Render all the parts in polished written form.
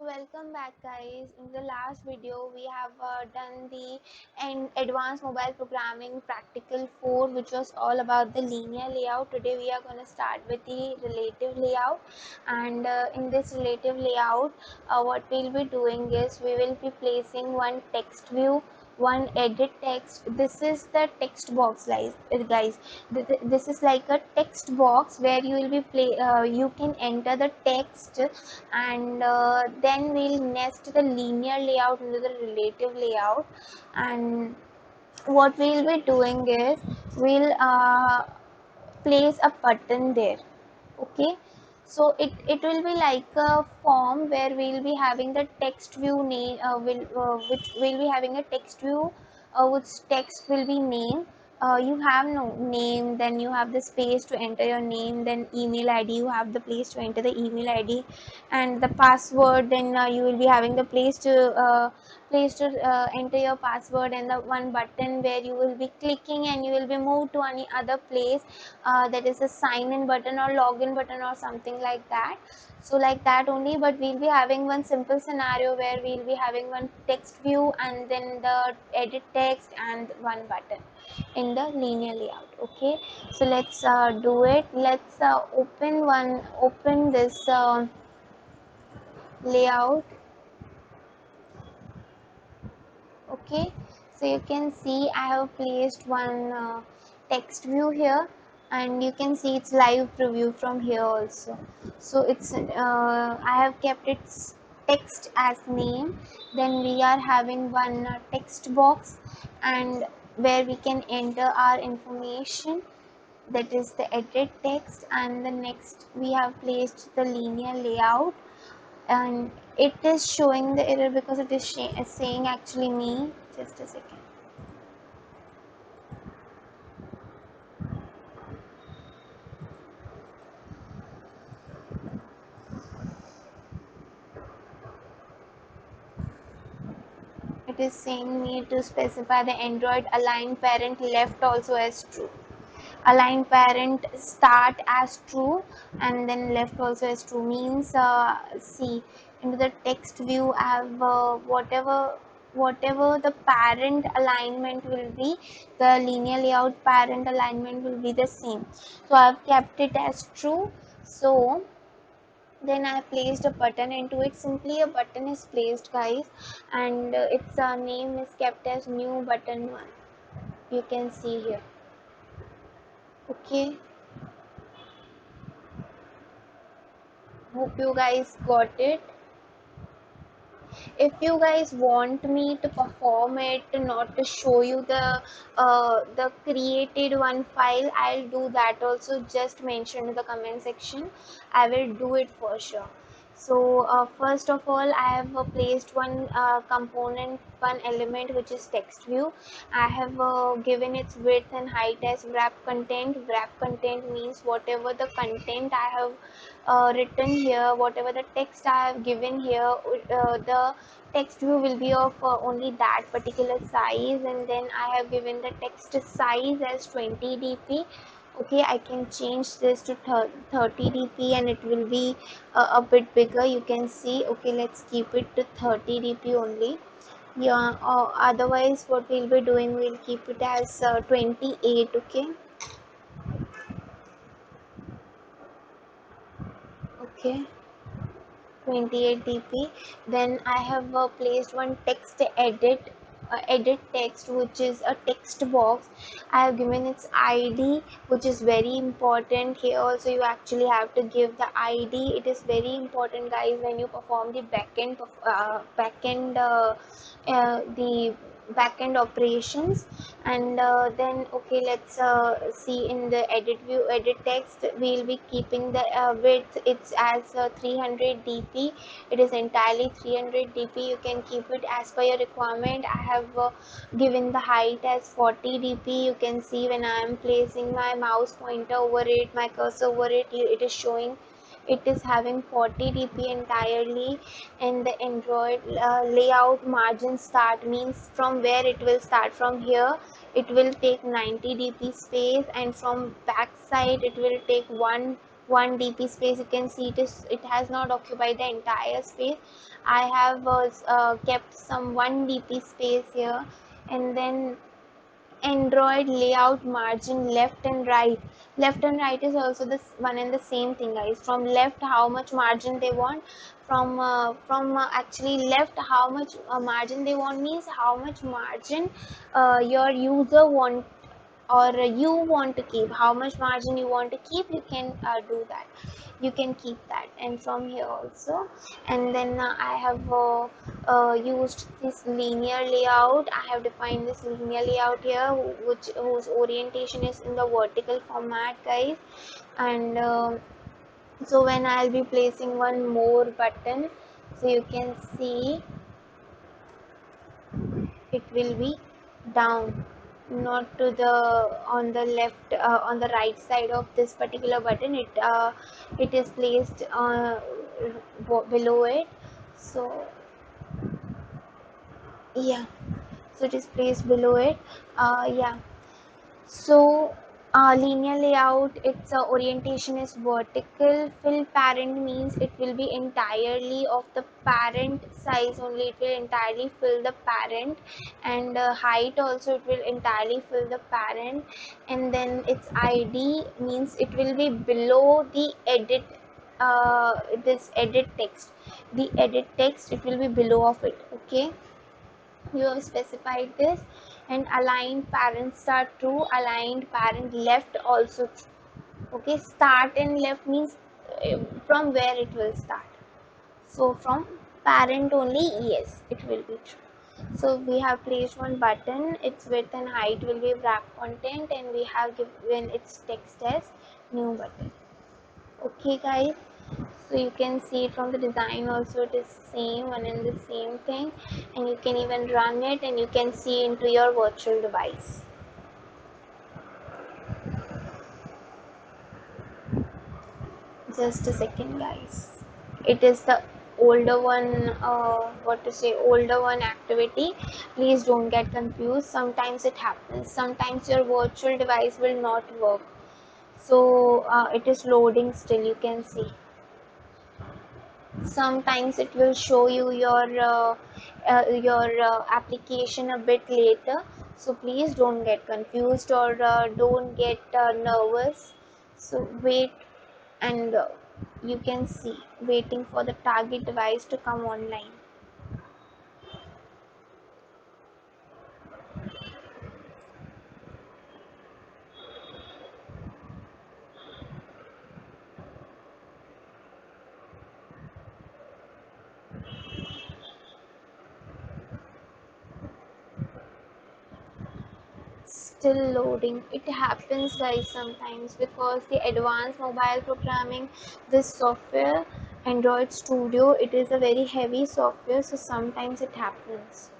Welcome back guys. In the last video we have done the advanced mobile programming practical 4, which was all about the linear layout. Today we are going to start with the relative layout, and in this relative layout what we'll be doing is we will be placing one text view, one edit text. This is the text box, guys. This is like a text box where you will be you can enter the text, and then we'll nest the linear layout into the relative layout. And what we'll be doing is we'll place a button there. Okay, so it will be like a form where we'll be having the text view name, which will be having a text view, which text will be name. You have no name, then you have the space to enter your name, then email id, you have the place to enter the email id, and the password. Then you will be having the place to enter your password, and the one button where you will be clicking and you will be moved to any other place, that is a sign in button or login button or something like that. So like that only, but we'll be having one simple scenario where we'll be having one text view and then the edit text and one button in the linear layout. Okay, so let's do it. Let's open this layout. Okay, so you can see I have placed one text view here, and you can see it's live preview from here also. So it's I have kept its text as name. Then we are having one text box, and where we can enter our information, that is the edit text. And the next we have placed the linear layout, and it is showing the error because it is saying actually me. Just a second. It is saying me to specify the Android align parent left also as true, align parent start as true, and then left also as true. Means see, into the text view I have whatever the parent alignment will be, the linear layout parent alignment will be the same. So I have kept it as true. So then I placed a button into it. Simply a button is placed, guys, and its name is kept as new button 1. You can see here. Okay, hope you guys got it. If you guys want me to perform it, not to show you the created one file, I'll do that also. Just mention in the comment section, I will do it for sure. So first of all, I have placed one component, one element, which is text view. I have given its width and height as wrap content. Wrap content means whatever the content I have written here, whatever the text I have given here, the text view will be of only that particular size. And then I have given the text size as 20 dp. Okay, I can change this to 30 dp, and it will be a bit bigger, you can see. Okay, let's keep it to 30 dp only. Yeah, otherwise what we'll be doing, we'll keep it as 28. Okay. Okay, 28 dp. Then I have placed one text edit text, which is a text box. I have given its id, which is very important. Here also you actually have to give the id. It is very important, guys, when you perform the the backend operations. And then okay, let's see in the edit view, edit text, we'll be keeping the width, it's as 300 dp. It is entirely 300 dp. You can keep it as per your requirement. I have given the height as 40 dp. You can see when I am placing my mouse pointer over it, my cursor over it, it is showing it is having 40 dp entirely. And the Android layout margin start means from where it will start. From here it will take 90 dp space, and from back side it will take 1 1 dp space. You can see it has not occupied the entire space. I have kept some 1 dp space here. And then Android layout margin left and right. Left and right is also the one and the same thing, guys. From left, how much margin they want. From actually left, how much margin they want means how much margin your user want, or you want to keep. How much margin you want to keep, you can do that. You can keep that. And from here also. And then I have used this linear layout. I have defined this linear layout here, whose orientation is in the vertical format, guys. And so when I'll be placing one more button, so you can see it will be down, not to the on the left, on the right side of this particular button. It is placed below it. So yeah, so it is placed below it. Yeah. So, linear layout, its orientation is vertical. Fill parent means it will be entirely of the parent size only. It will entirely fill the parent. And height also, it will entirely fill the parent. And then its ID means it will be below the edit. This edit text. The edit text, it will be below of it. Okay, you have specified this. And aligned parents are true, aligned parent left also true. Okay, start and left means from where it will start. So from parent only, yes, it will be true. So we have placed one button, its width and height will be wrap content, and we have given its text as new button. Okay, guys, so you can see from the design also, it is same one and the same thing. And you can even run it and you can see into your virtual device. Just a second, guys. It is the older one, what to say, older one activity. Please don't get confused. Sometimes it happens, sometimes your virtual device will not work. So it is loading still, you can see. Sometimes it will show you your application a bit later. So please don't get confused, or don't get nervous. So wait. And you can see, waiting for the target device to come online. Still loading. It happens, guys, sometimes, because the advanced mobile programming, this software, Android Studio, it is a very heavy software, so sometimes it happens.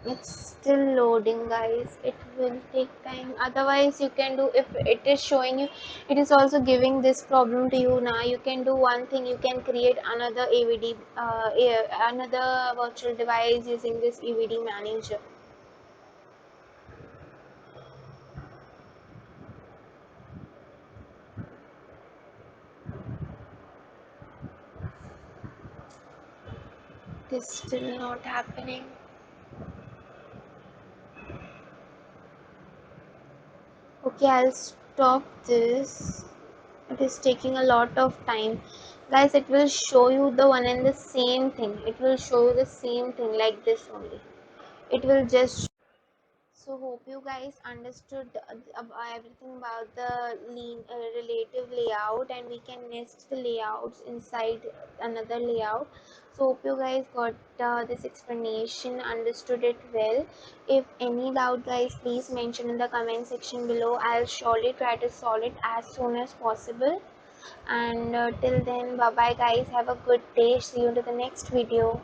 It's still loading, guys. It will take time. Otherwise, you can do, if it is showing you, it is also giving this problem to you. Now you can do one thing, you can create another AVD, another virtual device using this EVD manager. It is still not happening. Okay, I'll stop this. It is taking a lot of time. Guys, it will show you the one and the same thing. It will show you the same thing like this only. It will just. So hope you guys understood everything about the relative layout, and we can nest the layouts inside another layout. So hope you guys got this explanation, understood it well. If any doubt, guys, please mention in the comment section below. I'll surely try to solve it as soon as possible. And till then, bye bye guys, have a good day, see you to the next video.